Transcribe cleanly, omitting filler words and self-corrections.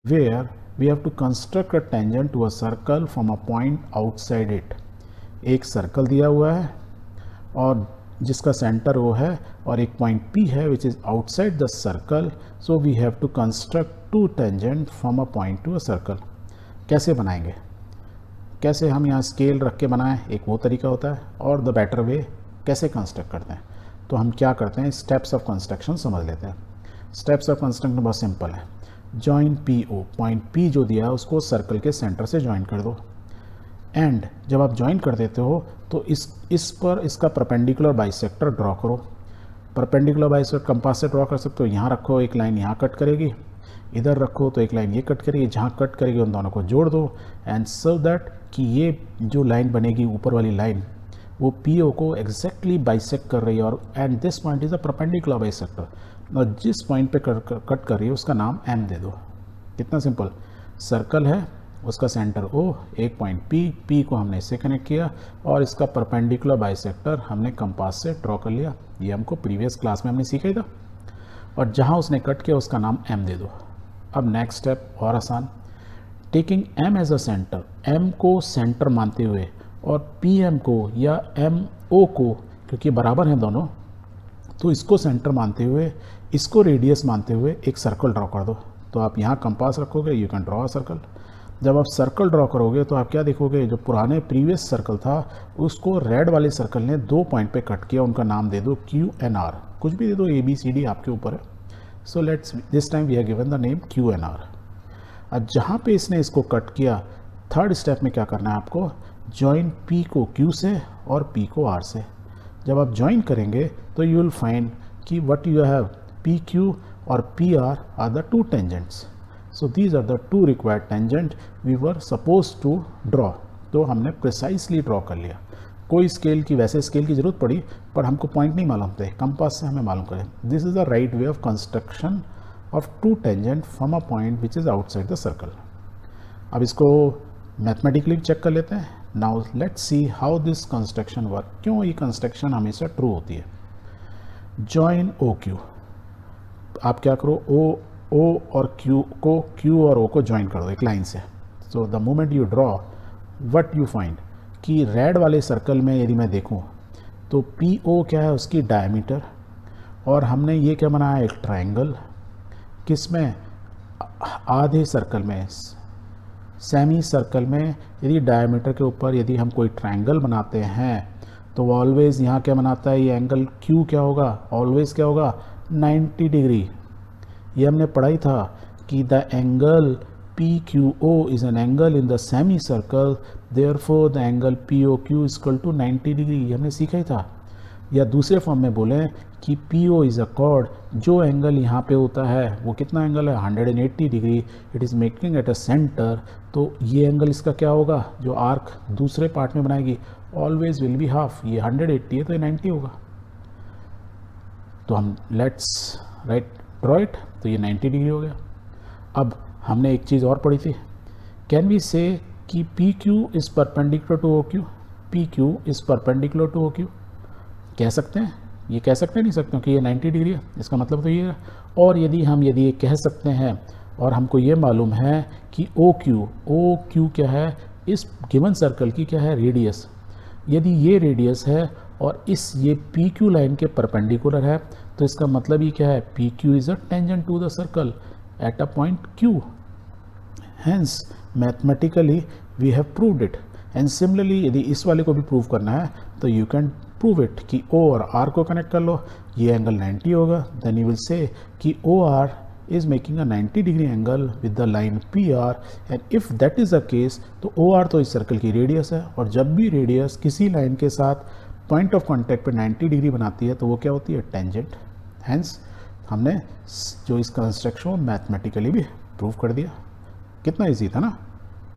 where we have to construct a tangent to a circle from a point outside it. एक circle दिया हुआ है और जिसका सेंटर वो है और एक पॉइंट P है which is outside the circle, so we have to construct two tangent from a point to a circle. कैसे बनाएंगे, कैसे हम यहाँ स्केल रख के बनाएं, एक वो तरीका होता है, और द बेटर वे कैसे कंस्ट्रक्ट करते हैं. तो हम क्या करते हैं, स्टेप्स ऑफ कंस्ट्रक्शन समझ लेते हैं. स्टेप्स ऑफ कंस्ट्रक्शन बहुत सिंपल है. Join P O, point P जो दिया है उसको सर्कल के सेंटर से ज्वाइन कर दो. एंड जब आप ज्वाइन कर देते हो तो इस पर इसका परपेंडिकुलर बाइसेक्टर ड्रॉ करो. परपेंडिकुलर बाइसेक्टर कंपास से ड्रॉ कर सकते हो. यहाँ रखो, एक लाइन यहाँ कट करेगी, इधर रखो तो एक लाइन ये कट करेगी, जहाँ कट करेगी उन दोनों को जोड़ दो. एंड सो दैट कि ये जो लाइन बनेगी ऊपर वाली लाइन वो पी ओ को एग्जैक्टली बाइसेक्ट कर रही है, और and this point is a perpendicular bisector. और जिस पॉइंट पे कट कर रही है उसका नाम एम दे दो. कितना सिंपल. सर्कल है, उसका सेंटर O, एक पॉइंट P को हमने इससे कनेक्ट किया और इसका परपेंडिकुलर बाइसेक्टर हमने कंपास से ड्रॉ कर लिया. ये हमको प्रीवियस क्लास में हमने सीखा ही था. और जहाँ उसने कट किया उसका नाम M दे दो. अब नेक्स्ट स्टेप और आसान. Taking M as a centre, M को सेंटर मानते हुए और PM को या MO को, क्योंकि बराबर हैं दोनों, तो इसको सेंटर मानते हुए, इसको रेडियस मानते हुए एक सर्कल ड्रॉ कर दो. तो आप यहाँ कंपास रखोगे, you can draw a circle. जब आप सर्कल ड्रॉ करोगे तो आप क्या देखोगे, जो पुराने प्रीवियस सर्कल था उसको रेड वाले सर्कल ने 2 पॉइंट पे कट किया. उनका नाम दे दो Q and R, कुछ भी दे दो, ABCD आपके ऊपर है. So let's this time we have given the name Q and R. अब जहाँ पे इसने इसको कट किया, थर्ड स्टेप में क्या करना है आपको, जॉइन P को Q से और P को R से. जब आप ज्वाइन करेंगे तो यू विल फाइंड कि व्हाट यू हैव, PQ और PR are the two tangents. So these are the two required tangent we were supposed to draw. तो हमने प्रिसाइसली ड्रॉ कर लिया. कोई स्केल की, वैसे स्केल की ज़रूरत पड़ी पर हमको पॉइंट नहीं मालूम थे, कंपास से हमें मालूम करें. This is the right way of construction of two tangent from a point which is outside the circle. अब इसको मैथमेटिकली चेक कर लेते हैं. Now let's see how this construction work. क्यों ये कंस्ट्रक्शन हमेशा ट्रू होती है. जॉइन OQ, आप क्या करो, O और Q और O को ज्वाइन कर दो एक लाइन से. So the moment you draw, what you find कि रेड वाले सर्कल में यदि मैं देखूं तो PO क्या है, उसकी डायमीटर, और हमने ये क्या बनाया, एक ट्रायंगल. किस में, आधे सर्कल में, सेमी सर्कल में. यदि डायमीटर के ऊपर यदि हम कोई ट्रायंगल बनाते हैं तो ऑलवेज यहाँ क्या बनाता है, ये एंगल Q क्या होगा, ऑलवेज क्या होगा, 90 डिग्री. ये हमने पढ़ाई था कि the angle PQO is an angle in the semicircle, therefore the angle POQ is equal to 90 degree. ये हमने सीखा ही था. या दूसरे फॉर्म में बोलें कि PO इज़ अ कॉर्ड, जो एंगल यहाँ पे होता है वो कितना एंगल है, 180 degree. It is making at a centre. तो ये एंगल इसका क्या होगा, जो आर्क दूसरे पार्ट में बनाएगी, ऑलवेज विल बी हाफ. ये 180 है तो ये 90 होगा. तो हम लेट्स राइट ड्रॉ इट. तो ये 90 डिग्री हो गया. अब हमने एक चीज़ और पढ़ी थी, कैन वी से कि PQ is perpendicular to OQ, PQ is perpendicular to OQ. कह सकते हैं, ये कह सकते हैं, नहीं सकते कि ये 90 डिग्री है, इसका मतलब तो ये है. और यदि ये कह सकते हैं और हमको ये मालूम है कि OQ क्या है, इस गिवन सर्कल की क्या है, रेडियस. यदि ये रेडियस है और ये PQ लाइन के परपेंडिकुलर है तो इसका मतलब ये क्या है, PQ is a tangent to the circle at a point Q. Hence mathematically we have proved it. And similarly यदि इस वाले को भी प्रूव करना है तो यू कैन प्रूव इट कि O और R को कनेक्ट कर लो, ये एंगल 90 होगा. देन यू विल से कि OR is making a 90 degree angle with the line PR, and if that is the case तो OR तो इस सर्कल की रेडियस है, और जब भी रेडियस किसी लाइन के साथ पॉइंट ऑफ कांटेक्ट पे 90 डिग्री बनाती है तो वो क्या होती है, टेंजेंट. हेंस हमने जो इस कंस्ट्रक्शन मैथमेटिकली भी प्रूव कर दिया. कितना इजी था ना.